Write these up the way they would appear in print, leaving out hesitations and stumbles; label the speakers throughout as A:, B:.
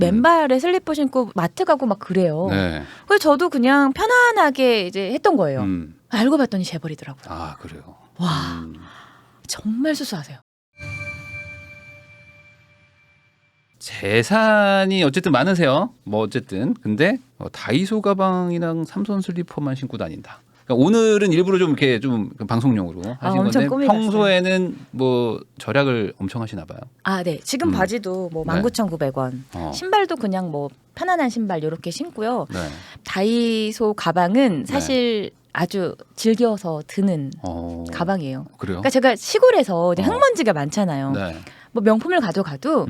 A: 맨발에 슬리퍼 신고 마트 가고 막 그래요.
B: 네.
A: 그래서 저도 그냥 편안하게 이제 했던 거예요.
B: 음.
A: 알고 봤더니 재벌이더라고요.
B: 아 그래요.
A: 와 정말 수수하세요.
B: 재산이 어쨌든 많으세요. 뭐 어쨌든 근데 다이소 가방이랑 삼선 슬리퍼만 신고 다닌다. 그러니까 오늘은 일부러 좀 이렇게 좀 방송용으로 하신
A: 엄청
B: 건데
A: 꾸미셨어요.
B: 평소에는 뭐 절약을 엄청 하시나 봐요.
A: 아, 네. 지금 바지도 뭐
B: 네.
A: 19,900원. 신발도 그냥 뭐 편안한 신발 이렇게 신고요.
B: 네.
A: 다이소 가방은 사실 아주 즐겨서 드는 가방이에요.
B: 그래요?
A: 그러니까 제가 시골에서 이제 흙먼지가 많잖아요.
B: 네.
A: 뭐 명품을 가져가도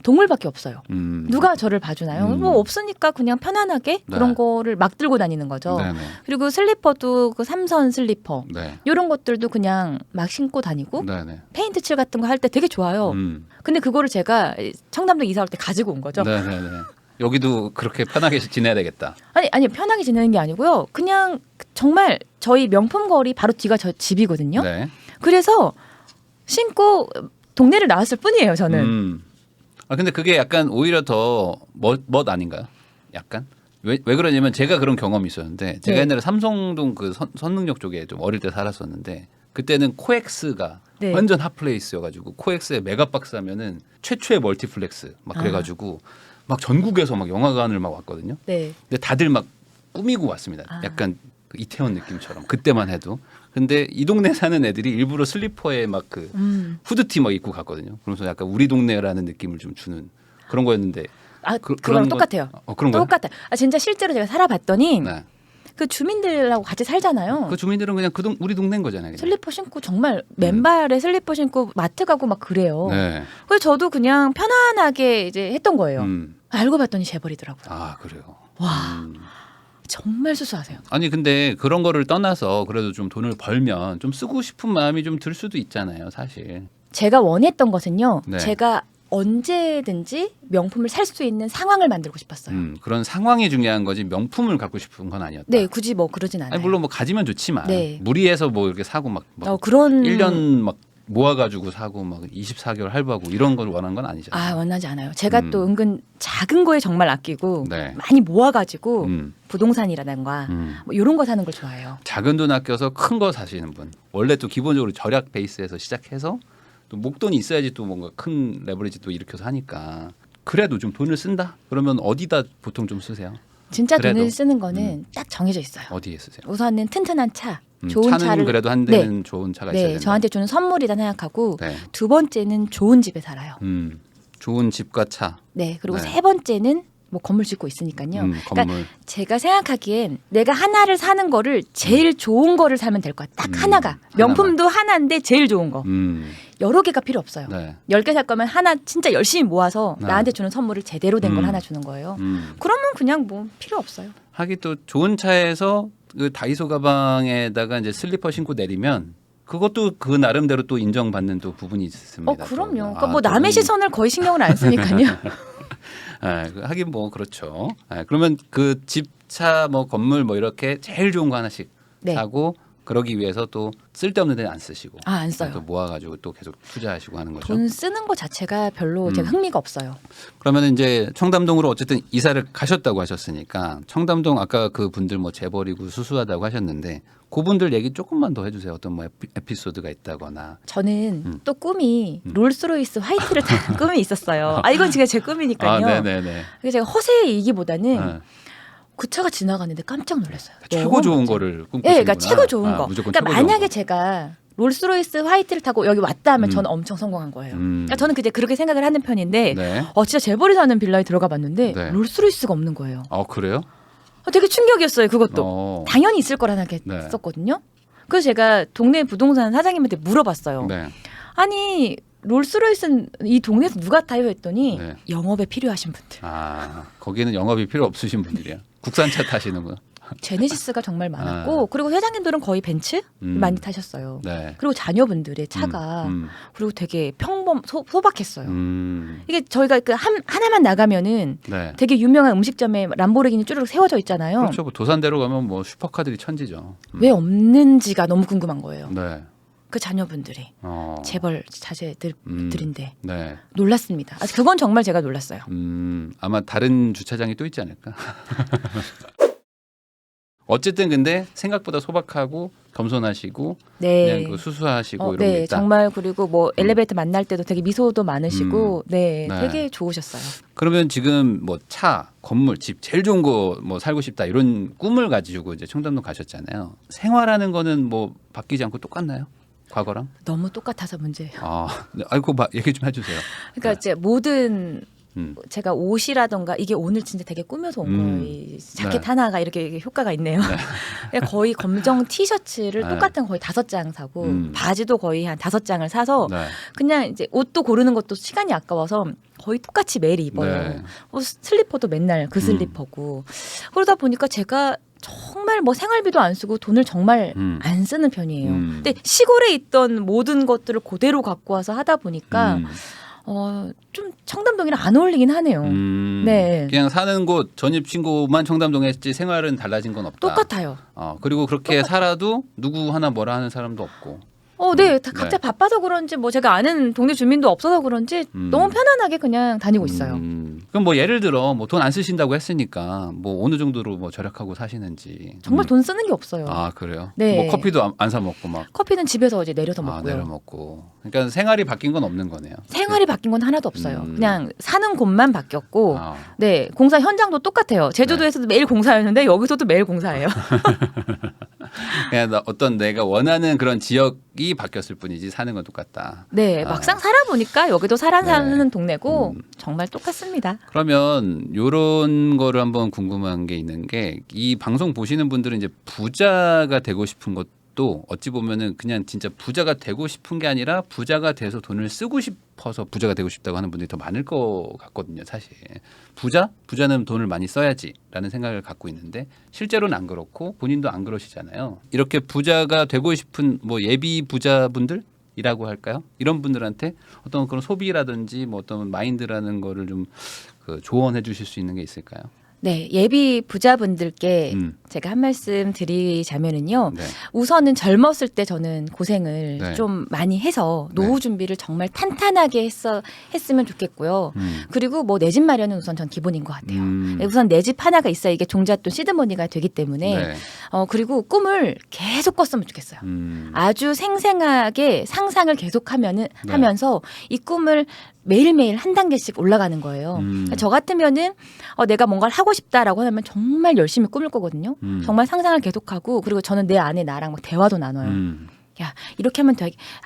A: 동물밖에 없어요. 누가 저를 봐주나요? 뭐 없으니까 그냥 편안하게 그런 거를 막 들고 다니는 거죠.
B: 네네.
A: 그리고 슬리퍼도 그 삼선 슬리퍼
B: 네.
A: 이런 것들도 그냥 막 신고 다니고
B: 네네.
A: 페인트 칠 같은 거 할 때 되게 좋아요. 근데 그거를 제가 청담동 이사 올 때 가지고 온 거죠.
B: 네네네. 여기도 그렇게 편하게 지내야 되겠다.
A: 아니 편하게 지내는 게 아니고요. 그냥 정말 저희 명품 거리 바로 뒤가 저 집이거든요.
B: 네.
A: 그래서 신고 동네를 나왔을 뿐이에요. 저는.
B: 아 근데 그게 약간 오히려 더 멋 아닌가요? 약간 왜 그러냐면 제가 그런 경험이 있었는데 제가 옛날에 삼성동 그 선능력 쪽에 좀 어릴 때 살았었는데 그때는 코엑스가 완전 핫플레이스여가지고 코엑스의 메가박스 하면은 최초의 멀티플렉스 막 그래가지고 막 전국에서 막 영화관을 막 왔거든요.
A: 네.
B: 근데 다들 막 꾸미고 왔습니다. 약간 그 이태원 느낌처럼 그때만 해도. 근데 이 동네 사는 애들이 일부러 슬리퍼에 막 그 후드티 막 입고 갔거든요. 그러면서 약간 우리 동네라는 느낌을 좀 주는 그런 거였는데.
A: 그거랑 똑같아요.
B: 그런 거요?
A: 똑같아요. 진짜 실제로 제가 살아봤더니
B: 네.
A: 그 주민들하고 같이 살잖아요.
B: 그 주민들은 그냥 우리 동네인 거잖아요. 그냥.
A: 슬리퍼 신고 정말 맨발에 슬리퍼 신고 마트 가고 막 그래요.
B: 네.
A: 그래서 저도 그냥 편안하게 이제 했던 거예요. 알고 봤더니 재벌이더라고요.
B: 아 그래요.
A: 와 정말 수수하세요.
B: 아니 근데 그런 거를 떠나서 그래도 좀 돈을 벌면 좀 쓰고 싶은 마음이 좀 들 수도 있잖아요, 사실.
A: 제가 원했던 것은요.
B: 네.
A: 제가 언제든지 명품을 살 수 있는 상황을 만들고 싶었어요.
B: 그런 상황이 중요한 거지 명품을 갖고 싶은 건 아니었다.
A: 네, 굳이 뭐 그러진 않아요.
B: 아니, 물론 뭐 가지면 좋지만
A: 네.
B: 무리해서 뭐 이렇게 사고 막
A: 그런
B: 1년 막 모아가지고 사고 막 24개월 할부하고 이런 걸 원하는 건 아니잖아요.
A: 원하지 않아요. 제가 또 은근 작은 거에 정말 아끼고
B: 네.
A: 많이 모아가지고 부동산이라든가 뭐 이런 거 사는 걸 좋아해요.
B: 작은 돈 아껴서 큰 거 사시는 분. 원래 또 기본적으로 절약 베이스에서 시작해서 또 목돈이 있어야지 또 뭔가 큰 레버리지 또 일으켜서 하니까 그래도 좀 돈을 쓴다? 그러면 어디다 보통 좀 쓰세요?
A: 진짜
B: 그래도.
A: 돈을 쓰는 거는 딱 정해져 있어요.
B: 어디에 쓰세요?
A: 우선은 튼튼한 차, 좋은
B: 차는
A: 차를
B: 그래도 한 대는 좋은 차가 있어야 된다.
A: 저한테 주는 선물이다 생각하고
B: 네.
A: 두 번째는 좋은 집에 살아요.
B: 좋은 집과 차.
A: 네, 그리고
B: 네.
A: 세 번째는 뭐 건물 짓고 있으니까요.
B: 건물.
A: 그러니까 제가 생각하기엔 내가 하나를 사는 거를 제일 좋은 거를 사면 될 거야. 딱 하나가. 명품도 하나인데 제일 좋은 거. 여러 개가 필요 없어요.
B: 네.
A: 10개 살 거면 하나 진짜 열심히 모아서 나한테 주는 선물을 제대로 된 걸 하나 주는 거예요. 그러면 그냥 뭐 필요 없어요.
B: 하긴 또 좋은 차에서 그 다이소 가방에다가 이제 슬리퍼 신고 내리면 그것도 그 나름대로 또 인정받는 또 부분이 있습니다.
A: 그럼요.
B: 또.
A: 그러니까 뭐 남의 시선을 거의 신경을 안 쓰니까요.
B: 하긴 뭐 그렇죠. 그러면 그 집, 차, 뭐 건물 뭐 이렇게 제일 좋은 거 하나씩 사고 그러기 위해서 또 쓸데없는 데는 안 쓰시고
A: 안 써요.
B: 또 모아가지고 또 계속 투자하시고 하는 거죠.
A: 돈 쓰는 거 자체가 별로 제가 흥미가 없어요.
B: 그러면 이제 청담동으로 어쨌든 이사를 가셨다고 하셨으니까 청담동 아까 그 분들 뭐 재벌이고 수수하다고 하셨는데 그분들 얘기 조금만 더 해주세요. 어떤 뭐 에피소드가 있다거나.
A: 저는 또 꿈이 롤스로이스 화이트를 타는 꿈이 있었어요. 이건 지금 제 꿈이니까요.
B: 네네네.
A: 그래서 제가 허세이기보다는 그 차가 지나가는데 깜짝 놀랐어요.
B: 최고 좋은 거를 꿈꾸시는구나.
A: 그러니까 최고 좋은 거.
B: 무조건
A: 그러니까
B: 최고
A: 만약에
B: 좋은 거.
A: 제가 롤스로이스 화이트를 타고 여기 왔다 하면 저는 엄청 성공한 거예요. 그러니까 저는 그렇게 생각을 하는 편인데 진짜 재벌이 사는 빌라에 들어가 봤는데 롤스로이스가 없는 거예요.
B: 그래요?
A: 되게 충격이었어요. 그것도. 당연히 있을 거라 생각했었거든요. 그래서 제가 동네 부동산 사장님한테 물어봤어요. 아니 롤스로이스는 이 동네에서 누가 타요 했더니 영업에 필요하신 분들.
B: 거기는 영업이 필요 없으신 분들이야. 국산차 타시는구나.
A: 제네시스가 정말 많았고 그리고 회장님들은 거의 벤츠 많이 타셨어요. 그리고 자녀분들의 차가 그리고 되게 소박했어요. 이게 저희가 그 하나만 나가면은 되게 유명한 음식점에 람보르기니 쭈르륵 세워져 있잖아요.
B: 그렇죠. 뭐 도산대로 가면 뭐 슈퍼카들이 천지죠.
A: 왜 없는지가 너무 궁금한 거예요. 그 자녀분들이 재벌 자제들인데
B: 네.
A: 놀랐습니다. 그건 정말 제가 놀랐어요.
B: 아마 다른 주차장이 또 있지 않을까? 어쨌든 근데 생각보다 소박하고 겸손하시고
A: 네.
B: 그냥 그 수수하시고 이런
A: 네,
B: 게 있다.
A: 정말 그리고 뭐 엘리베이터 만날 때도 되게 미소도 많으시고 네,
B: 네.
A: 되게 좋으셨어요.
B: 그러면 지금 뭐 차, 건물, 집 제일 좋은 거 뭐 살고 싶다 이런 꿈을 가지고 이제 청담동 가셨잖아요. 생활하는 거는 뭐 바뀌지 않고 똑같나요? 과거랑?
A: 너무 똑같아서 문제예요.
B: 네. 아이고 얘기 좀 해주세요.
A: 그러니까 이제 모든 제가 옷이라던가 이게 오늘 진짜 되게 꾸며서 온 거예요. 이 자켓
B: 네.
A: 하나가 이렇게 효과가 있네요. 네. 거의 검정 티셔츠를
B: 네.
A: 똑같은 거의 5장 사고 바지도 거의 한 5장을 사서
B: 네.
A: 그냥 이제 옷도 고르는 것도 시간이 아까워서 거의 똑같이 매일 입어요.
B: 네.
A: 슬리퍼도 맨날 그 슬리퍼고 그러다 보니까 제가 정말 뭐 생활비도 안 쓰고 돈을 정말 안 쓰는 편이에요. 근데 시골에 있던 모든 것들을 그대로 갖고 와서 하다 보니까 좀 청담동이랑 안 어울리긴 하네요. 네.
B: 그냥 사는 곳 전입 신고만 청담동에 했지 생활은 달라진 건 없다.
A: 똑같아요.
B: 그리고 그렇게 살아도 누구 하나 뭐라 하는 사람도 없고.
A: 네. 다 각자 바빠서 그런지 뭐 제가 아는 동네 주민도 없어서 그런지 너무 편안하게 그냥 다니고 있어요.
B: 그럼 뭐 예를 들어 뭐 돈 안 쓰신다고 했으니까 뭐 어느 정도로 뭐 절약하고 사시는지.
A: 정말 돈 쓰는 게 없어요.
B: 그래요?
A: 네.
B: 뭐 커피도 안 사 먹고 막.
A: 커피는 집에서 이제 내려서 먹고요.
B: 내려 먹고. 그러니까 생활이 바뀐 건 없는 거네요.
A: 생활이 바뀐 건 하나도 없어요. 그냥 사는 곳만 바뀌었고,
B: 아.
A: 네 공사 현장도 똑같아요. 제주도에서도 매일 공사였는데 여기서도 매일 공사예요.
B: 그냥 어떤 내가 원하는 그런 지역이 바뀌었을 뿐이지 사는 건 똑같다.
A: 네, 막상 살아보니까 여기도 사람
B: 네.
A: 사는 동네고 정말 똑같습니다.
B: 그러면 요런 거를 한번 궁금한 게 있는 게 이 방송 보시는 분들은 이제 부자가 되고 싶은 것도 어찌 보면은 그냥 진짜 부자가 되고 싶은 게 아니라 부자가 돼서 돈을 쓰고 싶어서 부자가 되고 싶다고 하는 분들이 더 많을 것 같거든요, 사실. 부자는 돈을 많이 써야지라는 생각을 갖고 있는데 실제로는 안 그렇고 본인도 안 그러시잖아요. 이렇게 부자가 되고 싶은 뭐 예비 부자분들 이라고 할까요? 이런 분들한테 어떤 그런 소비라든지 뭐 어떤 마인드라는 거를 좀 그 조언해 주실 수 있는 게 있을까요?
A: 네, 예비 부자분들께 제가 한 말씀 드리자면은요.
B: 네.
A: 우선은 젊었을 때 저는 고생을
B: 네.
A: 좀 많이 해서 노후 준비를 정말 탄탄하게 했으면 좋겠고요. 그리고 뭐 내 집 마련은 우선 전 기본인 것 같아요. 우선 내 집 하나가 있어야 이게 종잣돈 시드머니가 되기 때문에
B: 네.
A: 그리고 꿈을 계속 꿨으면 좋겠어요. 아주 생생하게 상상을 계속하면은
B: 네.
A: 하면서 이 꿈을 매일매일 한 단계씩 올라가는 거예요. 저 같으면은 내가 뭔가를 하고 싶다라고 하면 정말 열심히 꾸밀 거거든요. 정말 상상을 계속하고 그리고 저는 내 안에 나랑 막 대화도 나눠요. 야 이렇게 하면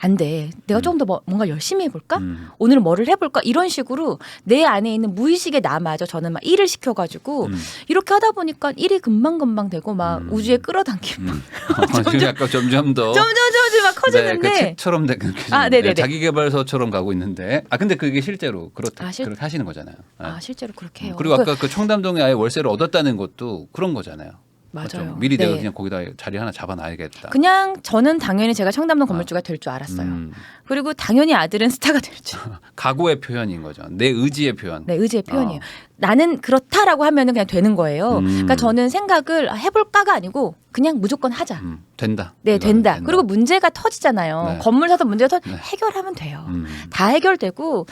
A: 안 돼. 내가 조금 더 뭔가 열심히 해볼까? 오늘 뭐를 해볼까? 이런 식으로 내 안에 있는 무의식의 나마저 저는 막 일을 시켜가지고 이렇게 하다 보니까 일이 금방금방 되고 막 우주에 끌어당기고
B: 지금 약간 점점 더
A: 점점 막 커지는데
B: 그 책처럼
A: 네네네.
B: 자기개발서처럼 가고 있는데 근데 그게 실제로 그렇게 하시는 거잖아요.
A: 실제로 그렇게 해요.
B: 그리고 아까 그 청담동에 아예 월세를 얻었다는 것도 그런 거잖아요.
A: 맞아요.
B: 맞죠? 미리
A: 네.
B: 내가 그냥 거기다 자리 하나 잡아놔야겠다.
A: 그냥 저는 당연히 제가 청담동 건물주가 될 줄 알았어요. 그리고 당연히 아들은 스타가 될 줄.
B: 각오의 표현인 거죠. 내 의지의 표현.
A: 네, 의지의 표현이에요. 나는 그렇다라고 하면은 그냥 되는 거예요. 그러니까 저는 생각을 해볼까가 아니고 그냥 무조건 하자.
B: 된다.
A: 네, 된다. 그리고 문제가 터지잖아요.
B: 네.
A: 건물 사서 문제가
B: 네.
A: 해결하면 돼요. 다 해결되고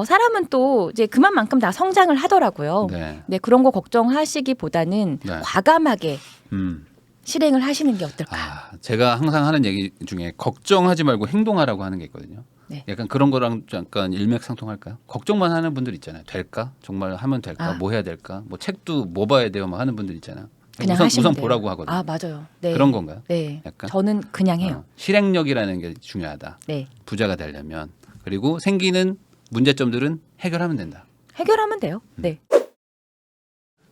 A: 사람은 또 이제 그만큼 다 성장을 하더라고요.
B: 네.
A: 네, 그런 거 걱정하시기보다는
B: 네.
A: 과감하게 실행을 하시는 게 어떨까.
B: 제가 항상 하는 얘기 중에 걱정하지 말고 행동하라고 하는 게 있거든요.
A: 네.
B: 약간 그런 거랑 약간 일맥상통할까요? 걱정만 하는 분들 있잖아요. 될까? 정말 하면 될까? 뭐 해야 될까? 뭐 책도 뭐 봐야 돼요? 막 하는 분들 있잖아요.
A: 그냥
B: 우선
A: 돼요.
B: 보라고 하거든요.
A: 맞아요. 네.
B: 그런 건가요?
A: 네.
B: 약간?
A: 저는 그냥 해요.
B: 실행력이라는 게 중요하다.
A: 네.
B: 부자가 되려면. 그리고 생기는 문제점들은 해결하면 된다.
A: 해결하면 돼요. 네.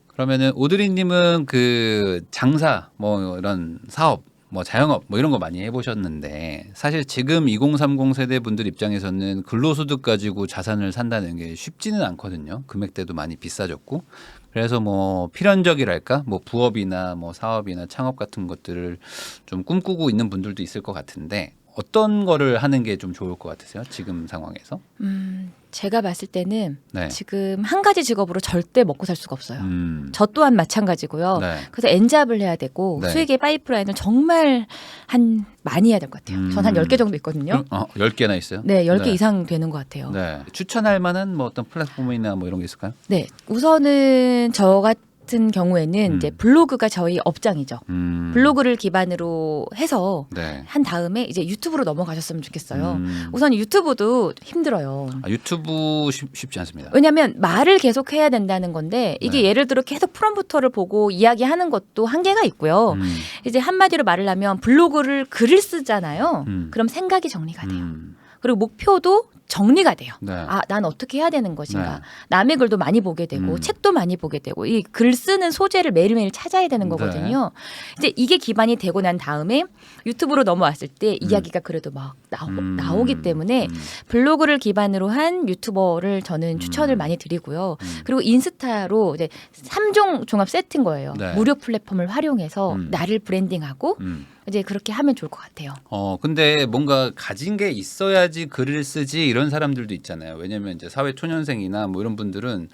B: 그러면은 오드리님은 그 장사 뭐 이런 사업 뭐 자영업 뭐 이런 거 많이 해보셨는데 사실 지금 2030 세대 분들 입장에서는 근로소득 가지고 자산을 산다는 게 쉽지는 않거든요. 금액대도 많이 비싸졌고 그래서 뭐 필연적이랄까 뭐 부업이나 뭐 사업이나 창업 같은 것들을 좀 꿈꾸고 있는 분들도 있을 것 같은데 어떤 거를 하는 게 좀 좋을 것 같으세요? 지금 상황에서?
A: 제가 봤을 때는
B: 네.
A: 지금 한 가지 직업으로 절대 먹고 살 수가 없어요. 저 또한 마찬가지고요.
B: 네.
A: 그래서 엔잡을 해야 되고
B: 네.
A: 수익의 파이프라인을 정말 많이 해야 될 것 같아요. 전 한 10개 정도 있거든요.
B: 10개나 있어요?
A: 네, 10개 이상 되는 것 같아요.
B: 네. 추천할 만한 뭐 어떤 플랫폼이나 뭐 이런 게 있을까요?
A: 네, 우선은 저 같은 경우에는 이제 블로그가 저희 업장이죠. 블로그를 기반으로 해서
B: 네.
A: 한 다음에 이제 유튜브로 넘어가셨으면 좋겠어요. 우선 유튜브도 힘들어요.
B: 유튜브 쉽지 않습니다.
A: 왜냐하면 말을 계속 해야 된다는 건데 이게
B: 네.
A: 예를 들어 계속 프롬프터를 보고 이야기하는 것도 한계가 있고요. 이제 한마디로 말을 하면 블로그를 글을 쓰잖아요. 그럼 생각이 정리가 돼요. 그리고 목표도 정리가 돼요.
B: 네.
A: 아, 난 어떻게 해야 되는 것인가.
B: 네.
A: 남의 글도 많이 보게 되고 책도 많이 보게 되고 이 글 쓰는 소재를 매일매일 찾아야 되는
B: 네.
A: 거거든요. 이제 이게 기반이 되고 난 다음에 유튜브로 넘어왔을 때 이야기가 그래도 막 나오기 때문에 블로그를 기반으로 한 유튜버를 저는 추천을 많이 드리고요. 그리고 인스타로 이제 3종 종합 세트인 거예요.
B: 네.
A: 무료 플랫폼을 활용해서 나를 브랜딩하고 이제 그렇게 하면 좋을 것 같아요.
B: 근데 뭔가 가진 게 있어야지 글을 쓰지 이런 사람들도 있잖아요. 왜냐면 이제 사회 초년생이나 뭐 이런 분들은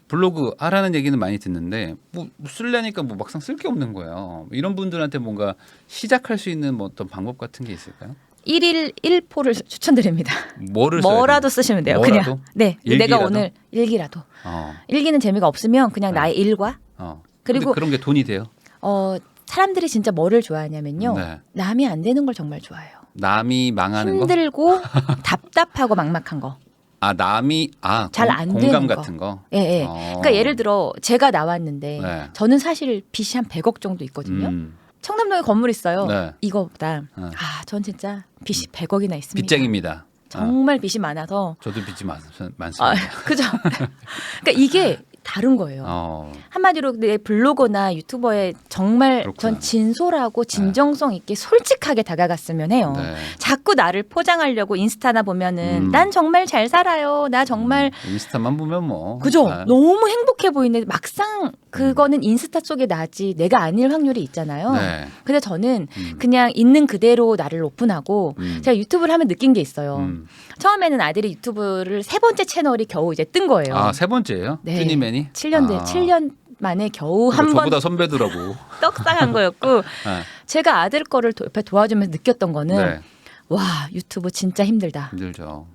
B: 블로그 하라는 얘기는 많이 듣는데 뭐 쓰려니까 뭐 막상 쓸 게 없는 거예요. 이런 분들한테 뭔가 시작할 수 있는 뭐 어떤 방법 같은 게 있을까요?
A: 1일 1포를 추천드립니다. 뭐라도 쓰시면 돼요.
B: 뭐라도?
A: 그냥. 네.
B: 일기라도?
A: 내가 오늘 일기라도.
B: 어.
A: 일기는 재미가 없으면 그냥
B: 네.
A: 나의 일과
B: 그리고
A: 그리고
B: 그런 게 돈이 돼요.
A: 사람들이 진짜 뭐를 좋아하냐면요.
B: 네.
A: 남이 안 되는 걸 정말 좋아해요.
B: 남이 망하는 거?
A: 힘들고 답답하고 막막한 거.
B: 남이
A: 잘안
B: 공감
A: 되는 거.
B: 같은 거.
A: 예, 예. 그러니까 예를 들어 제가 나왔는데
B: 네.
A: 저는 사실 빚이 한 100억 정도 있거든요. 청담동에 건물 있어요.
B: 네.
A: 이거보다
B: 네.
A: 전 진짜 빚이 100억이나 있습니다.
B: 빚쟁입니다.
A: 정말 빚이 많아서
B: 저도 빚이 많습니다.
A: 그죠? 그러니까 이게 다른 거예요. 한마디로 내 블로거나 유튜버에 정말
B: 그렇구나.
A: 전 진솔하고 진정성 있게 솔직하게 다가갔으면 해요.
B: 네.
A: 자꾸 나를 포장하려고 인스타나 보면은 난 정말 잘 살아요. 나 정말
B: 인스타만 보면 뭐.
A: 그죠?
B: 아,
A: 너무 행복해 보이는데 막상 그거는 인스타 속에 나지 내가 아닐 확률이 있잖아요.
B: 네.
A: 근데 저는 그냥 있는 그대로 나를 오픈하고 제가 유튜브를 하면 느낀 게 있어요. 처음에는 아들이 유튜브를 3번째 채널이 겨우 이제 뜬 거예요.
B: 3번째예요?
A: 네.
B: 쭈니맨이?
A: 7년 만에 겨우 한 번
B: 저보다 선배더라고.
A: 떡상한 거였고
B: 네.
A: 제가 아들 거를 옆에 도와주면서 느꼈던 거는
B: 네.
A: 와 유튜브 진짜 힘들다.
B: 힘들죠.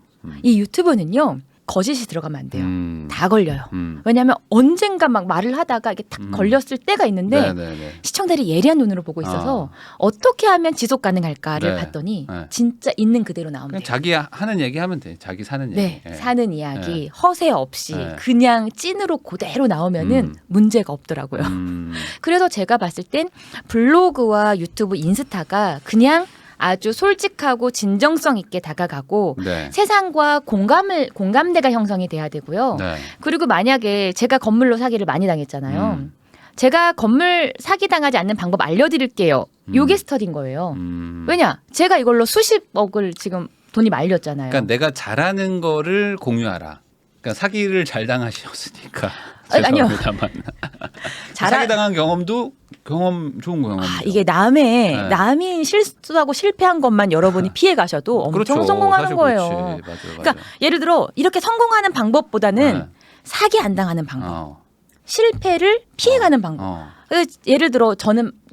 A: 이 유튜브는요 거짓이 들어가면 안 돼요. 다 걸려요.
B: 음.
A: 왜냐하면 언젠가 막 말을 하다가 이게 탁 걸렸을 때가 있는데
B: 네네네.
A: 시청자들이 예리한 눈으로 보고 있어서 어떻게 하면 지속 가능할까를
B: 네.
A: 봤더니
B: 네.
A: 진짜 있는 그대로 나오면
B: 그냥
A: 돼요.
B: 자기 하는 얘기 하면 돼. 자기 사는 얘기.
A: 네,
B: 예.
A: 사는 이야기 허세 없이
B: 네.
A: 그냥 찐으로 그대로 나오면은 문제가 없더라고요. 그래서 제가 봤을 땐 블로그와 유튜브, 인스타가 그냥 아주 솔직하고 진정성 있게 다가가고
B: 네.
A: 세상과 공감대가 형성이 돼야 되고요.
B: 네.
A: 그리고 만약에 제가 건물로 사기를 많이 당했잖아요. 제가 건물 사기 당하지 않는 방법 알려드릴게요. 요게 스터디인 거예요. 왜냐? 제가 이걸로 수십억을 지금 돈이 말렸잖아요.
B: 그러니까 내가 잘하는 거를 공유하라. 그러니까 사기를 잘 당하셨으니까.
A: 아니요.
B: 죄송합니다만. 사기 당한 경험도 좋은 경험이죠.
A: 이게
B: 네.
A: 남이 실수하고 실패한 것만 여러분이 피해 가셔도 엄청
B: 그렇죠.
A: 성공하는
B: 사실
A: 거예요.
B: 그렇지. 맞아요.
A: 그러니까 예를 들어 이렇게 성공하는 방법보다는
B: 네.
A: 사기 안 당하는 방법, 실패를
B: 어.
A: 피해가는 방법. 예를 들어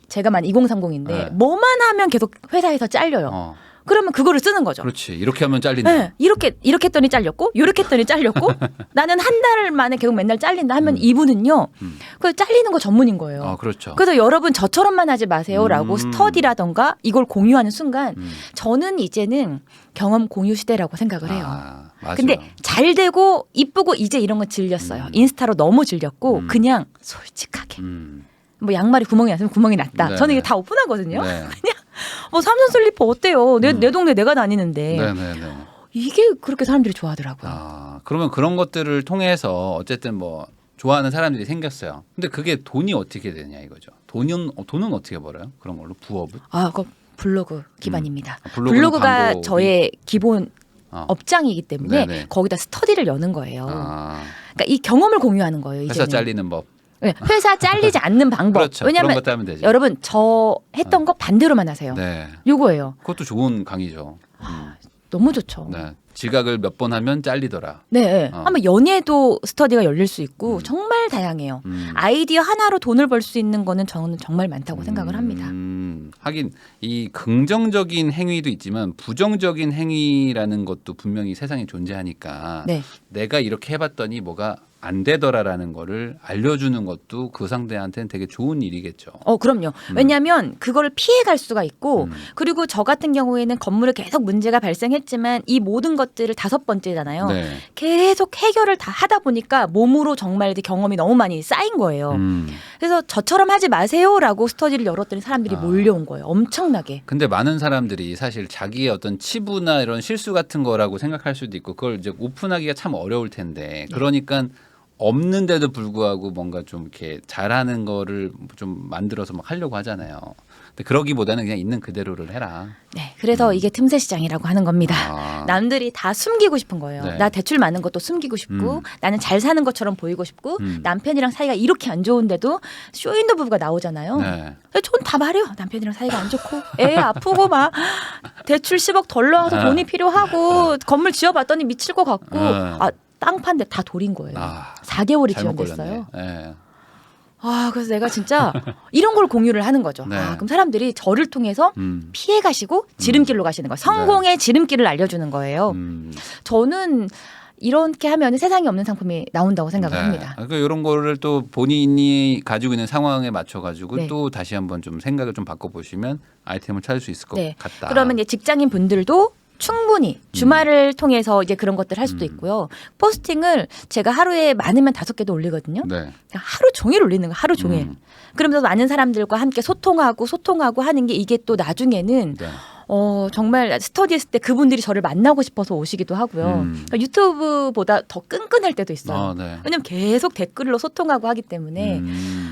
A: 제가 만 2030인데
B: 네.
A: 뭐만 하면 계속 회사에서 잘려요. 그러면 그거를 쓰는 거죠.
B: 그렇지. 이렇게 하면 잘린다.
A: 네, 이렇게 했더니 잘렸고, 이렇게 했더니 잘렸고, 나는 한 달 만에 계속 맨날 잘린다 하면 이분은요, 그 잘리는 거 전문인 거예요.
B: 그렇죠.
A: 그래서 여러분 저처럼만 하지 마세요라고 스터디라던가 이걸 공유하는 순간, 저는 이제는 경험 공유 시대라고 생각을 해요.
B: 맞아요.
A: 근데 잘 되고 이쁘고 이제 이런 거 질렸어요. 인스타로 너무 질렸고 그냥 솔직하게. 뭐 양말이 구멍이 났으면 구멍이 났다.
B: 네.
A: 저는 이게 다 오픈하거든요.
B: 네.
A: 그냥 삼성 슬리퍼 어때요? 내 동네 내가 다니는데.
B: 네네네.
A: 이게 그렇게 사람들이 좋아하더라고요.
B: 그러면 그런 것들을 통해서 어쨌든 뭐 좋아하는 사람들이 생겼어요. 근데 그게 돈이 어떻게 되냐 이거죠. 돈은 어떻게 벌어요? 그런 걸로 부업은?
A: 그거 블로그 기반입니다.
B: 블로그는
A: 블로그가
B: 광고
A: 저의 기본 업장이기 때문에
B: 네네.
A: 거기다 스터디를 여는 거예요.
B: 아,
A: 그러니까 이 경험을 공유하는 거예요.
B: 회사
A: 이제는.
B: 잘리는 법.
A: 네, 회사 잘리지 않는 방법.
B: 그렇죠.
A: 왜냐하면
B: 그런 것도 하면 되죠.
A: 여러분 저 했던 거 반대로만 하세요.
B: 네.
A: 요거예요.
B: 그것도 좋은 강의죠.
A: 너무 좋죠.
B: 네. 지각을 몇 번 하면 잘리더라.
A: 네. 한번 연예도 스터디가 열릴 수 있고 정말 다양해요. 아이디어 하나로 돈을 벌 수 있는 거는 저는 정말 많다고 생각을 합니다.
B: 하긴 이 긍정적인 행위도 있지만 부정적인 행위라는 것도 분명히 세상에 존재하니까
A: 네.
B: 내가 이렇게 해봤더니 뭐가 안 되더라라는 거를 알려주는 것도 그 상대한테는 되게 좋은 일이겠죠.
A: 그럼요. 왜냐하면 그거를 피해갈 수가 있고 그리고 저 같은 경우에는 건물에 계속 문제가 발생했지만 이 모든 것들을 5번째잖아요.
B: 네.
A: 계속 해결을 다 하다 보니까 몸으로 정말 이제 경험이 너무 많이 쌓인 거예요. 그래서 저처럼 하지 마세요라고 스터디를 열었더니 사람들이 몰려온 거예요. 엄청나게.
B: 근데 많은 사람들이 사실 자기의 어떤 치부나 이런 실수 같은 거라고 생각할 수도 있고 그걸 이제 오픈하기가 참 어려울 텐데 그러니까 없는데도 불구하고 뭔가 좀 이렇게 잘하는 거를 좀 만들어서 막 하려고 하잖아요. 근데 그러기보다는 그냥 있는 그대로를 해라.
A: 네, 그래서 이게 틈새 시장이라고 하는 겁니다. 남들이 다 숨기고 싶은 거예요.
B: 네.
A: 나 대출 많은 것도 숨기고 싶고 나는 잘 사는 것처럼 보이고 싶고 남편이랑 사이가 이렇게 안 좋은데도 쇼윈도 부부가 나오잖아요.
B: 네.
A: 전 다 말해요. 남편이랑 사이가 안 좋고 애 아프고 막 대출 10억 덜 나와서 돈이 필요하고 건물 지어봤더니 미칠 것 같고 땅 판데 다 돌인 거예요. 4개월이
B: 잘못
A: 지연됐어요.
B: 걸렸네. 네.
A: 그래서 내가 진짜 이런 걸 공유를 하는 거죠.
B: 네.
A: 그럼 사람들이 저를 통해서 피해 가시고 지름길로 가시는 거예요. 성공의 지름길을 알려주는 거예요. 저는 이렇게 하면 세상에 없는 상품이 나온다고 생각을 합니다.
B: 그러니까 이런 거를 또 본인이 가지고 있는 상황에 맞춰 가지고
A: 네.
B: 또 다시 한번 좀 생각을 좀 바꿔보시면 아이템을 찾을 수 있을 것 같다.
A: 그러면 이제 직장인 분들도 충분히 주말을 통해서 이제 그런 것들 할 수도 있고요. 포스팅을 제가 하루에 많으면 5개도 올리거든요.
B: 네.
A: 그냥 하루 종일 올리는 거예요. 하루 종일. 그러면서 많은 사람들과 함께 소통하고 하는 게 이게 또 나중에는
B: 네.
A: 정말 스터디했을 때 그분들이 저를 만나고 싶어서 오시기도 하고요. 그러니까 유튜브보다 더 끈끈할 때도 있어요.
B: 네.
A: 왜냐하면 계속 댓글로 소통하고 하기 때문에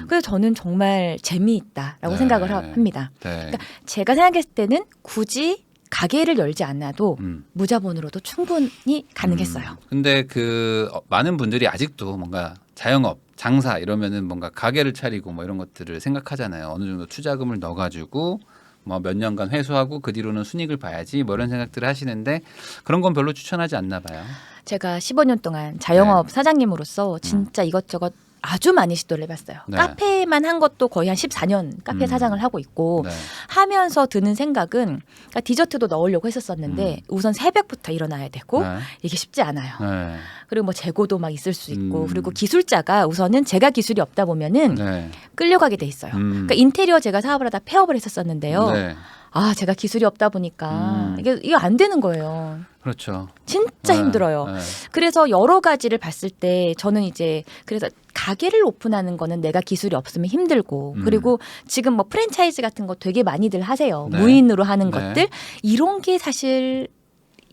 A: 그래서 저는 정말 재미있다라고
B: 네.
A: 생각을 합니다.
B: 네.
A: 그러니까 제가 생각했을 때는 굳이 가게를 열지 않아도 무자본으로도 충분히 가능했어요.
B: 근데 그 많은 분들이 아직도 뭔가 자영업, 장사 이러면은 뭔가 가게를 차리고 뭐 이런 것들을 생각하잖아요. 어느 정도 투자금을 넣어가지고 뭐 몇 년간 회수하고 그 뒤로는 순이익을 봐야지 뭐 이런 생각들을 하시는데 그런 건 별로 추천하지 않나 봐요.
A: 제가 15년 동안 자영업 사장님으로서 진짜 이것저것 아주 많이 시도를 해봤어요.
B: 네.
A: 카페만 한 것도 거의 한 14년 카페 사장을 하고 있고
B: 네.
A: 하면서 드는 생각은 그러니까 디저트도 넣으려고 했었었는데 우선 새벽부터 일어나야 되고
B: 네.
A: 이게 쉽지 않아요.
B: 네.
A: 그리고 뭐 재고도 막 있을 수 있고 그리고 기술자가 우선은 제가 기술이 없다 보면은
B: 네.
A: 끌려가게 돼 있어요. 그러니까 인테리어 제가 사업을 하다 폐업을 했었었는데요.
B: 네.
A: 제가 기술이 없다 보니까 이게 안 되는 거예요.
B: 그렇죠.
A: 진짜 힘들어요.
B: 네.
A: 그래서 여러 가지를 봤을 때 저는 이제 그래서 가게를 오픈하는 거는 내가 기술이 없으면 힘들고 그리고 지금 뭐 프랜차이즈 같은 거 되게 많이들 하세요.
B: 네.
A: 무인으로 하는
B: 네.
A: 것들 이런 게 사실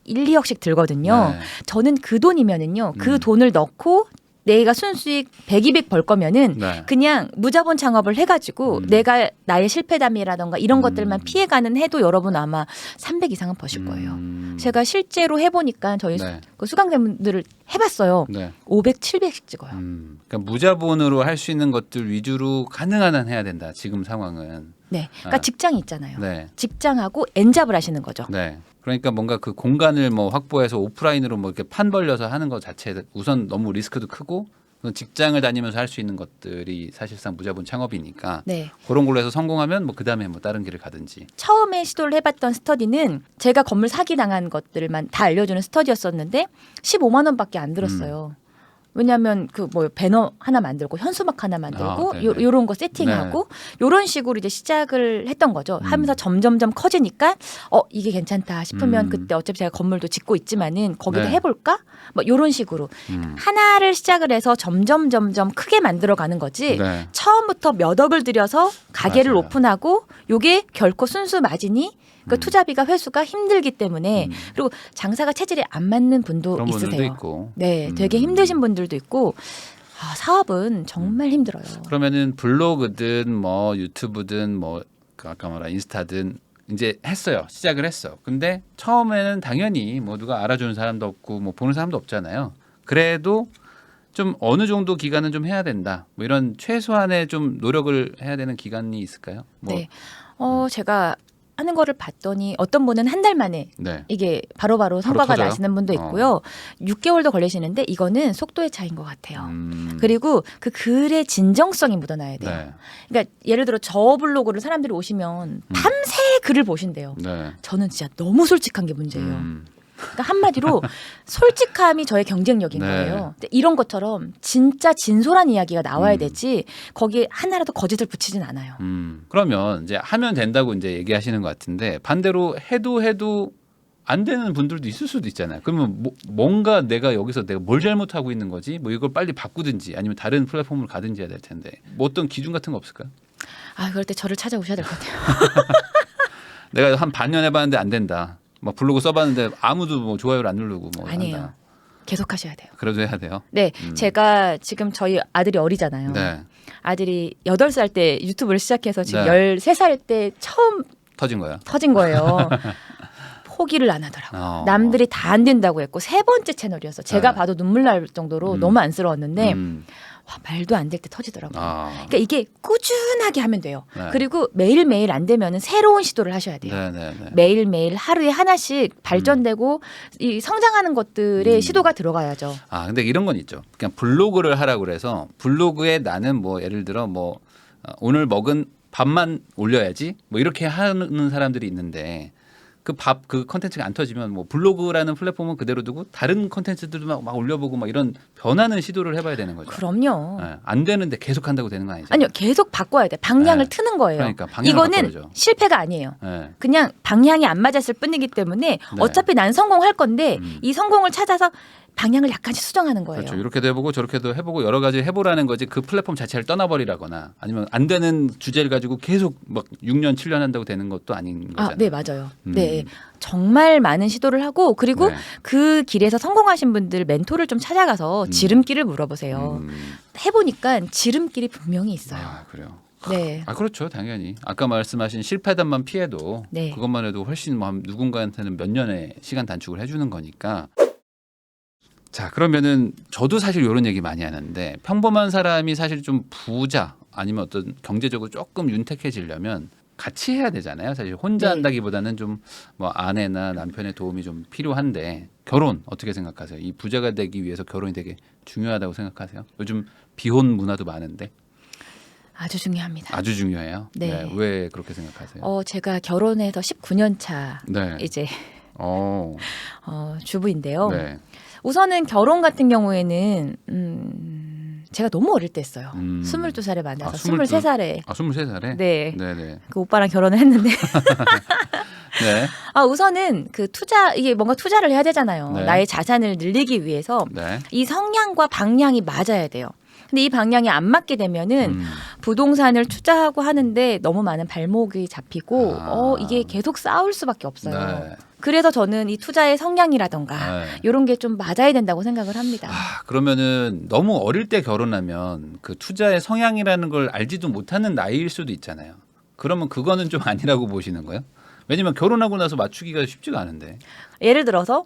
A: 1, 2억씩 들거든요.
B: 네.
A: 저는 그 돈이면은요. 그 돈을 넣고 내가 순수익 100, 200 벌 거면은
B: 네.
A: 그냥 무자본 창업을 해가지고 내가 나의 실패담이라던가 이런 것들만 피해가는 해도 여러분 아마 300 이상은 버실 거예요. 제가 실제로 해보니까 저희
B: 네.
A: 그 수강생분들을 해봤어요.
B: 네.
A: 500, 700씩 찍어요.
B: 그러니까 무자본으로 할 수 있는 것들 위주로 가능한 한 해야 된다. 지금 상황은.
A: 네, 그러니까 직장이 있잖아요.
B: 네.
A: 직장하고 엔잡을 하시는 거죠.
B: 네. 그러니까 뭔가 그 공간을 뭐 확보해서 오프라인으로 뭐 이렇게 판 벌려서 하는 것 자체 우선 너무 리스크도 크고 직장을 다니면서 할 수 있는 것들이 사실상 무자본 창업이니까
A: 네.
B: 그런 걸로 해서 성공하면 뭐 그다음에 뭐 다른 길을 가든지.
A: 처음에 시도를 해봤던 스터디는 제가 건물 사기 당한 것들만 다 알려주는 스터디였었는데 15만 원밖에 안 들었어요. 왜냐하면 그 뭐 배너 하나 만들고 현수막 하나 만들고 요런 거 세팅하고 요런 식으로 이제 시작을 했던 거죠. 하면서 점점점 커지니까 이게 괜찮다 싶으면 그때 어차피 제가 건물도 짓고 있지만은 거기다
B: 네.
A: 해볼까? 뭐 요런 식으로 하나를 시작을 해서 점점 크게 만들어가는 거지.
B: 네.
A: 처음부터 몇 억을 들여서 가게를
B: 맞아요.
A: 오픈하고 요게 결코 순수 마진이 그 투자비가 회수가 힘들기 때문에 그리고 장사가 체질에 안 맞는 분도
B: 그런 분들도
A: 있으세요.
B: 있고.
A: 네, 되게 힘드신 분들도 있고 사업은 정말 힘들어요.
B: 그러면은 블로그든 뭐 유튜브든 뭐 그 아까 말한 인스타든 이제 했어요. 시작을 했어. 근데 처음에는 당연히 뭐 누가 알아주는 사람도 없고 뭐 보는 사람도 없잖아요. 그래도 좀 어느 정도 기간은 좀 해야 된다. 뭐 이런 최소한의 좀 노력을 해야 되는 기간이 있을까요? 뭐.
A: 네. 제가 하는 거를 봤더니 어떤 분은 한 달 만에
B: 네.
A: 이게 바로바로 성과가
B: 터져요?
A: 나시는 분도 있고요. 6개월도 걸리시는데 이거는 속도의 차이인 것 같아요. 그리고 그 글의 진정성이 묻어나야 돼요.
B: 네.
A: 그러니까 예를 들어 저 블로그를 사람들이 오시면 밤새 글을 보신대요.
B: 네.
A: 저는 진짜 너무 솔직한 게 문제예요. 그러니까 한마디로 솔직함이 저의 경쟁력인
B: 네.
A: 거예요. 근데 이런 것처럼 진짜 진솔한 이야기가 나와야 되지 거기에 하나라도 거짓을 붙이진 않아요.
B: 그러면 이제 하면 된다고 이제 얘기하시는 것 같은데 반대로 해도 안 되는 분들도 있을 수도 있잖아요. 그러면 뭔가 내가 여기서 내가 뭘 잘못하고 있는 거지? 뭐 이걸 빨리 바꾸든지 아니면 다른 플랫폼을 가든지 해야 될 텐데 뭐 어떤 기준 같은 거 없을까요?
A: 그럴 때 저를 찾아오셔야 될 것 같아요.
B: 내가 한 반년 해봤는데 안 된다. 막 블로그 써봤는데 아무도 뭐 좋아요를 안 누르고 뭐
A: 아니에요.
B: 한다.
A: 계속 하셔야 돼요.
B: 그래도 해야 돼요.
A: 네, 제가 지금 저희 아들이 어리잖아요.
B: 네.
A: 아들이 8살 때 유튜브를 시작해서 지금
B: 네.
A: 13살 때 처음
B: 터진 거야.
A: 터진 거예요. 포기를 안 하더라고요.
B: 어.
A: 남들이 다 안 된다고 했고 3번째 채널이었어. 제가
B: 네.
A: 봐도 눈물 날 정도로 너무 안쓰러웠는데 와, 말도 안 될 때 터지더라고요. 그러니까 이게 꾸준하게 하면 돼요.
B: 네.
A: 그리고 매일매일 안 되면은 새로운 시도를 하셔야 돼요.
B: 네네네.
A: 매일매일 하루에 하나씩 발전되고 이 성장하는 것들의 시도가 들어가야죠.
B: 근데 이런 건 있죠. 그냥 블로그를 하라고 그래서 블로그에 나는 뭐 예를 들어 뭐 오늘 먹은 밥만 올려야지 뭐 이렇게 하는 사람들이 있는데 그 컨텐츠가 안 터지면 뭐 블로그라는 플랫폼은 그대로 두고 다른 컨텐츠들도 막 올려보고 막 이런 변하는 시도를 해봐야 되는 거죠.
A: 그럼요.
B: 네, 안 되는데 계속 한다고 되는 거 아니죠?
A: 아니요, 계속 바꿔야 돼. 방향을
B: 네.
A: 트는 거예요.
B: 그러니까 방향을
A: 이거는
B: 바꿔야죠.
A: 실패가 아니에요.
B: 네.
A: 그냥 방향이 안 맞았을 뿐이기 때문에 어차피 난 성공할 건데 이 성공을 찾아서 방향을 약간씩 수정하는 거예요.
B: 그렇죠. 이렇게도 해보고 저렇게도 해보고 여러 가지 해보라는 거지 그 플랫폼 자체를 떠나버리라거나 아니면 안 되는 주제를 가지고 계속 막 6년 7년 한다고 되는 것도 아닌 거잖아요.
A: 네, 맞아요. 네, 정말 많은 시도를 하고 그리고 그 길에서 성공하신 분들 멘토를 좀 찾아가서 지름길을 물어보세요. 해보니까 지름길이 분명히 있어요.
B: 그래요.
A: 네.
B: 그렇죠. 당연히. 아까 말씀하신 실패담만 피해도 그것만 해도 훨씬 뭐 누군가한테는 몇 년의 시간 단축을 해주는 거니까. 자, 그러면은 저도 사실 이런 얘기 많이 하는데 평범한 사람이 사실 좀 부자 아니면 어떤 경제적으로 조금 윤택해지려면 같이 해야 되잖아요. 사실 혼자 한다기보다는 좀 뭐 아내나 남편의 도움이 좀 필요한데 결혼 어떻게 생각하세요? 이 부자가 되기 위해서 결혼이 되게 중요하다고 생각하세요? 요즘 비혼 문화도 많은데.
A: 아주 중요합니다.
B: 아주 중요해요.
A: 네.
B: 왜 그렇게 생각하세요?
A: 제가 결혼해서 19년 차 이제 주부인데요.
B: 네.
A: 우선은 결혼 같은 경우에는 제가 너무 어릴 때 했어요. 22살에 만나서 23살에.
B: 23살에?
A: 네.
B: 네네.
A: 그 오빠랑 결혼을 했는데.
B: 네.
A: 우선은 그 이게 뭔가 투자를 해야 되잖아요.
B: 네.
A: 나의 자산을 늘리기 위해서 이 성향과 방향이 맞아야 돼요. 근데 이 방향이 안 맞게 되면은 부동산을 투자하고 하는데 너무 많은 발목이 잡히고 이게 계속 싸울 수밖에 없어요.
B: 네.
A: 그래서 저는 이 투자의 성향이라던가 이런 게 좀 맞아야 된다고 생각을 합니다.
B: 그러면은 너무 어릴 때 결혼하면 그 투자의 성향이라는 걸 알지도 못하는 나이일 수도 있잖아요. 그러면 그거는 좀 아니라고 보시는 거예요? 왜냐면 결혼하고 나서 맞추기가 쉽지가 않은데.
A: 예를 들어서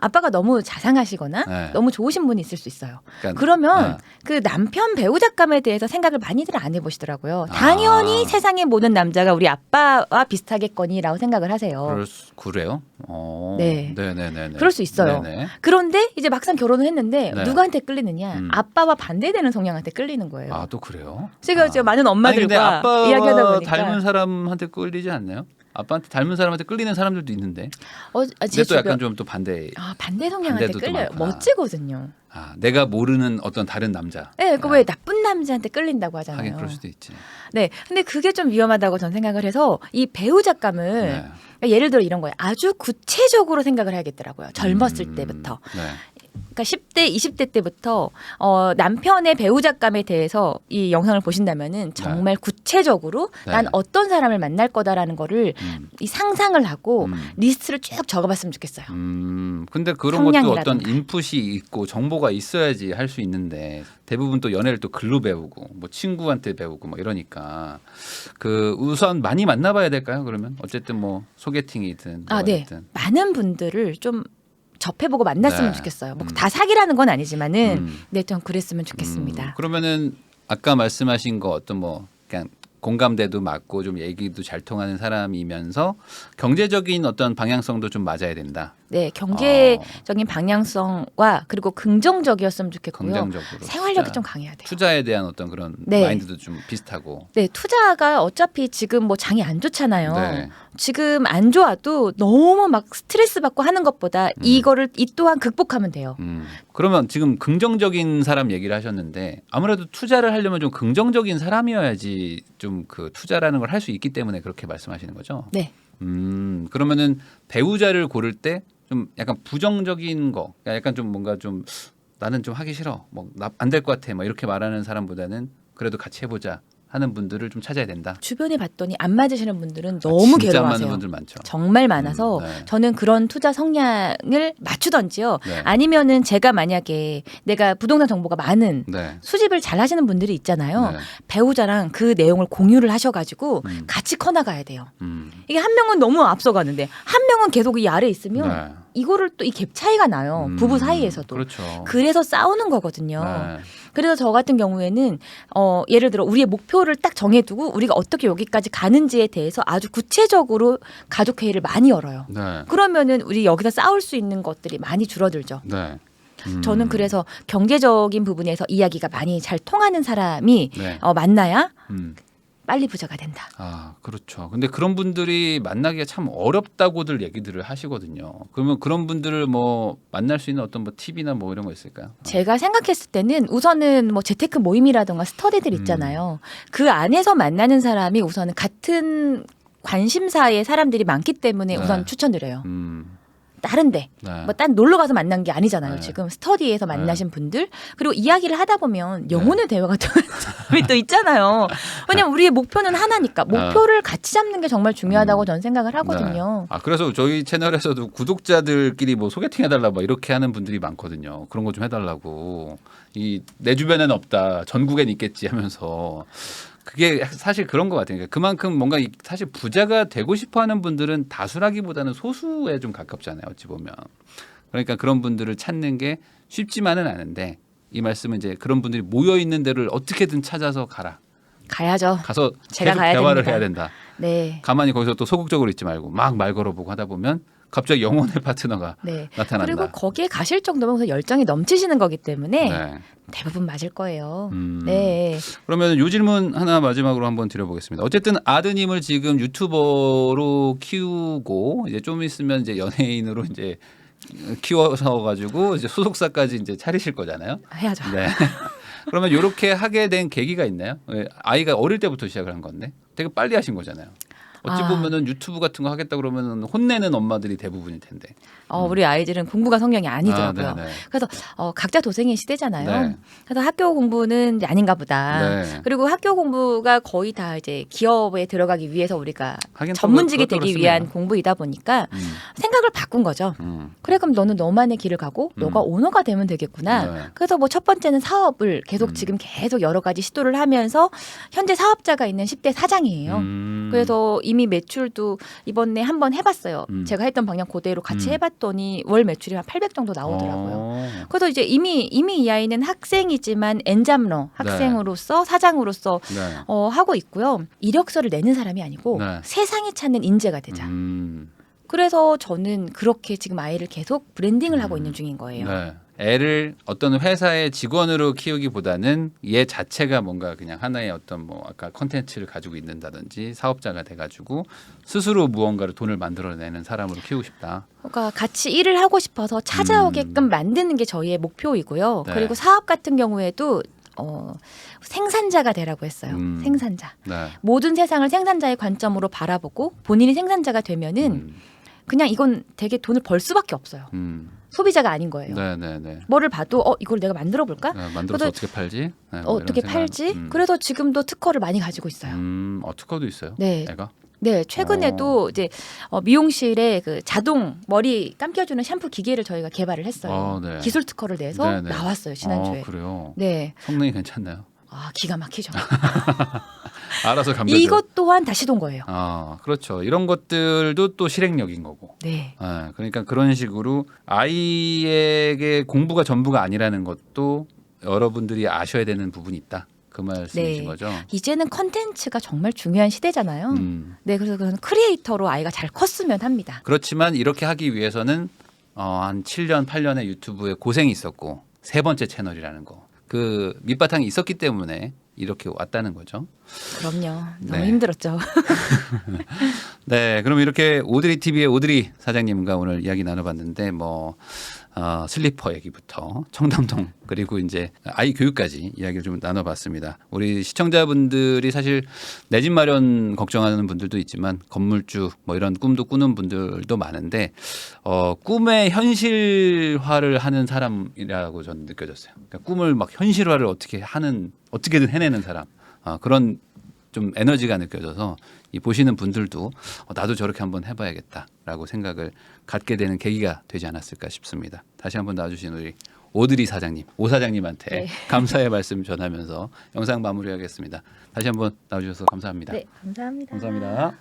A: 아빠가 너무 자상하시거나 너무 좋으신 분이 있을 수 있어요.
B: 그러니까,
A: 그러면 그 남편 배우자감에 대해서 생각을 많이들 안 해보시더라고요. 당연히 세상의 모든 남자가 우리 아빠와 비슷하겠거니라고 생각을 하세요.
B: 그래요?
A: 네.
B: 네네네.
A: 그럴 수 있어요.
B: 네네.
A: 그런데 이제 막상 결혼을 했는데 누구한테 끌리느냐? 아빠와 반대되는 성향한테 끌리는 거예요.
B: 또 그래요?
A: 제가 이제 많은 엄마들과 이야기하다 보니까
B: 닮은 사람한테 끌리지 않나요? 아빠한테 닮은 사람한테 끌리는 사람들도 있는데.
A: 제
B: 근데 또 약간 좀 또 반대.
A: 반대 성향한테 끌려요.
B: 많구나.
A: 멋지거든요.
B: 내가 모르는 어떤 다른 남자.
A: 네, 그 왜 나쁜 남자한테 끌린다고 하잖아요.
B: 하긴 그럴 수도 있지.
A: 네, 근데 그게 좀 위험하다고 저는 생각을 해서 이 배우자감을 그러니까 예를 들어 이런 거예요. 아주 구체적으로 생각을 해야겠더라고요. 젊었을 때부터. 그러니까 10대, 20대 때부터 남편의 배우자감에 대해서 이 영상을 보신다면은 정말 구체적으로 난 어떤 사람을 만날 거다라는 거를 이 상상을 하고 리스트를 쭉 적어봤으면 좋겠어요.
B: 근데 그런 것도 어떤 인풋이 있고 정보가 있어야지 할 수 있는데 대부분 또 연애를 또 글로 배우고 뭐 친구한테 배우고 뭐 이러니까 그 우선 많이 만나봐야 될까요? 그러면 어쨌든 뭐 소개팅이든
A: 네. 많은 분들을 좀 접해보고 만났으면
B: 네.
A: 좋겠어요. 뭐 다 사기라는 건 아니지만은 네, 좀 그랬으면 좋겠습니다.
B: 그러면은 아까 말씀하신 거 어떤 뭐 그냥 공감대도 맞고 좀 얘기도 잘 통하는 사람이면서 경제적인 어떤 방향성도 좀 맞아야 된다.
A: 네, 경제적인 방향성과 그리고 긍정적이었으면 좋겠고요.
B: 긍정적으로
A: 생활력이
B: 투자,
A: 좀 강해야 돼요.
B: 투자에 대한 어떤 그런
A: 네.
B: 마인드도 좀 비슷하고.
A: 네, 투자가 어차피 지금 뭐 장이 안 좋잖아요.
B: 네.
A: 지금 안 좋아도 너무 막 스트레스 받고 하는 것보다 이거를 이 또한 극복하면 돼요.
B: 그러면 지금 긍정적인 사람 얘기를 하셨는데 아무래도 투자를 하려면 좀 긍정적인 사람이어야지 좀 그 투자라는 걸 할 수 있기 때문에 그렇게 말씀하시는 거죠?
A: 네.
B: 그러면은 배우자를 고를 때 좀 약간 부정적인 거, 약간 좀 뭔가 좀 나는 좀 하기 싫어, 뭐 안 될 것 같아, 뭐 이렇게 말하는 사람보다는 그래도 같이 해보자 하는 분들을 좀 찾아야 된다.
A: 주변에 봤더니 안 맞으시는 분들은 너무
B: 진짜 안
A: 괴로워하세요.
B: 맞는 분들 많죠.
A: 정말 많아서
B: 네.
A: 저는 그런 투자 성향을 맞추던지요.
B: 네.
A: 아니면은 제가 만약에 내가 부동산 정보가 많은
B: 네.
A: 수집을 잘 하시는 분들이 있잖아요.
B: 네.
A: 배우자랑 그 내용을 공유를 하셔가지고 같이 커나가야 돼요. 이게 한 명은 너무 앞서가는데 한 명은 계속 이 아래 있으면
B: 네.
A: 이거를 또 이 갭 차이가 나요. 부부 사이에서도.
B: 그렇죠.
A: 그래서 싸우는 거거든요.
B: 네.
A: 그래서 저 같은 경우에는 예를 들어 우리의 목표를 딱 정해두고 우리가 어떻게 여기까지 가는지에 대해서 아주 구체적으로 가족 회의를 많이 열어요.
B: 네.
A: 그러면은 우리 여기서 싸울 수 있는 것들이 많이 줄어들죠.
B: 네.
A: 저는 그래서 경제적인 부분에서 이야기가 많이 잘 통하는 사람이
B: 네.
A: 만나야
B: 음.
A: 빨리 부자가 된다.
B: 아, 그렇죠. 근데 그런 분들이 만나기가 참 어렵다고들 얘기들을 하시거든요. 그러면 그런 분들을 뭐 만날 수 있는 어떤 뭐 팁이나 뭐 이런 거 있을까요?
A: 제가 생각했을 때는 우선은 뭐 재테크 모임이라든가 스터디들 있잖아요. 그 안에서 만나는 사람이 우선은 같은 관심사의 사람들이 많기 때문에
B: 네.
A: 우선 추천드려요. 다른데
B: 네.
A: 뭐 딴 놀러 가서 만난 게 아니잖아요.
B: 네.
A: 지금 스터디에서 만나신 분들 그리고 이야기를 하다 보면 영혼의 대화가 되는 사람이 또 있잖아요. 왜냐면 우리의 목표는 하나니까 목표를 같이 잡는 게 정말 중요하다고 저는 생각을 하거든요.
B: 네. 아, 그래서 저희 채널에서도 구독자들끼리 뭐 소개팅 해달라 뭐 이렇게 하는 분들이 많거든요. 그런 거 좀 해달라고. 이 내 주변엔 없다, 전국엔 있겠지 하면서. 그게 사실 그런 것 같아요. 그러니까 그만큼 뭔가 사실 부자가 되고 싶어하는 분들은 다수라기보다는 소수에 좀 가깝잖아요. 어찌 보면. 그러니까 그런 분들을 찾는 게 쉽지만은 않은데 이 말씀은 이제 그런 분들이 모여 있는 데를 어떻게든 찾아서 가라.
A: 가야죠.
B: 가서
A: 제가
B: 계속
A: 가야
B: 대화를
A: 됩니다.
B: 해야 된다.
A: 네.
B: 가만히 거기서 또 소극적으로 있지 말고 막 말 걸어보고 하다 보면 갑자기 영혼의 파트너가
A: 네.
B: 나타난다.
A: 그리고 거기에 가실 정도면 우선 열정이 넘치시는 거기 때문에
B: 네.
A: 대부분 맞을 거예요. 네.
B: 그러면 요 질문 하나 마지막으로 한번 드려보겠습니다. 어쨌든 아드님을 지금 유튜버로 키우고 이제 좀 있으면 이제 연예인으로 이제 키워서 가지고 이제 소속사까지 이제 차리실 거잖아요.
A: 해야죠.
B: 네. 그러면 이렇게 하게 된 계기가 있나요? 아이가 어릴 때부터 시작을 한 건데 되게 빨리 하신 거잖아요. 어찌 보면은 유튜브 같은 거 하겠다 그러면은 혼내는 엄마들이 대부분일 텐데.
A: 우리 아이들은 공부가 성향이 아니더라고요.
B: 아, 네네.
A: 그래서 각자 도생의 시대잖아요.
B: 네.
A: 그래서 학교 공부는 이제 아닌가 보다.
B: 네.
A: 그리고 학교 공부가 거의 다 이제 기업에 들어가기 위해서 우리가
B: 하긴 또
A: 전문직이
B: 그것도
A: 되기
B: 그렇습니다.
A: 위한 공부이다 보니까 생각을 바꾼 거죠. 그래 그럼 너는 너만의 길을 가고 너가 오너가 되면 되겠구나.
B: 네.
A: 그래서 뭐 첫 번째는 사업을 지금 계속 여러 가지 시도를 하면서 현재 사업자가 있는 10대 사장이에요. 그래서 이미 매출도 이번에 한번 해봤어요. 제가 했던 방향 그대로 같이 해봤더니 월 매출이 한 800 정도 나오더라고요. 그래서 이제 이미 이 아이는 학생이지만 엔잡러 학생으로서 사장으로서
B: 네.
A: 하고 있고요. 이력서를 내는 사람이 아니고
B: 네.
A: 세상이 찾는 인재가 되자. 그래서 저는 그렇게 지금 아이를 계속 브랜딩을 하고 있는 중인 거예요.
B: 네. 애를 어떤 회사의 직원으로 키우기보다는 얘 자체가 뭔가 그냥 하나의 어떤 뭐 아까 컨텐츠를 가지고 있는다든지 사업자가 돼가지고 스스로 무언가를 돈을 만들어내는 사람으로 키우고 싶다.
A: 그러니까 같이 일을 하고 싶어서 찾아오게끔 만드는 게 저희의 목표이고요.
B: 네.
A: 그리고 사업 같은 경우에도 생산자가 되라고 했어요. 생산자.
B: 네.
A: 모든 세상을 생산자의 관점으로 바라보고 본인이 생산자가 되면은 그냥 이건 되게 돈을 벌 수밖에 없어요. 소비자가 아닌 거예요.
B: 네네네.
A: 뭐를 봐도 이걸 내가 만들어 볼까?
B: 만들어서 어떻게 팔지? 네, 뭐
A: 어떻게
B: 이런
A: 팔지?
B: 생각.
A: 그래서 지금도 특허를 많이 가지고 있어요.
B: 특허도 있어요?
A: 네.
B: 애가?
A: 네, 최근에도 이제 미용실에 그 자동 머리 감겨주는 샴푸 기계를 저희가 개발을 했어요.
B: 네.
A: 기술 특허를 내서
B: 네네.
A: 나왔어요 지난주에.
B: 그래요?
A: 네.
B: 성능이 괜찮나요?
A: 기가 막히죠.
B: 알아서 감겨줘.
A: 이것 또한 다시 돈 거예요.
B: 그렇죠. 이런 것들도 또 실행력인 거고.
A: 네.
B: 그러니까 그런 식으로 아이에게 공부가 전부가 아니라는 것도 여러분들이 아셔야 되는 부분이 있다. 그 말씀이신 거죠.
A: 이제는 컨텐츠가 정말 중요한 시대잖아요. 네, 그래서 저는 크리에이터로 아이가 잘 컸으면 합니다.
B: 그렇지만 이렇게 하기 위해서는 한 7년, 8년의 유튜브에 고생이 있었고 3번째 채널이라는 거. 그 밑바탕이 있었기 때문에 이렇게 왔다는 거죠.
A: 그럼요. 너무 힘들었죠.
B: 네, 그럼 이렇게 오드리 TV의 오드리 사장님과 오늘 이야기 나눠봤는데 슬리퍼 얘기부터 청담동 그리고 이제 아이 교육까지 이야기를 좀 나눠봤습니다. 우리 시청자분들이 사실 내 집 마련 걱정하는 분들도 있지만 건물주 이런 꿈도 꾸는 분들도 많은데 꿈의 현실화를 하는 사람이라고 저는 느껴졌어요. 그러니까 꿈을 막 현실화를 어떻게든 해내는 사람 그런 좀 에너지가 느껴져서 이 보시는 분들도 나도 저렇게 한번 해봐야겠다라고 생각을 갖게 되는 계기가 되지 않았을까 싶습니다. 다시 한번 나와주신 우리 오드리 사장님, 오 사장님한테 감사의 말씀 전하면서 영상 마무리하겠습니다. 다시 한번 나와주셔서 감사합니다.
A: 네, 감사합니다.
B: 감사합니다.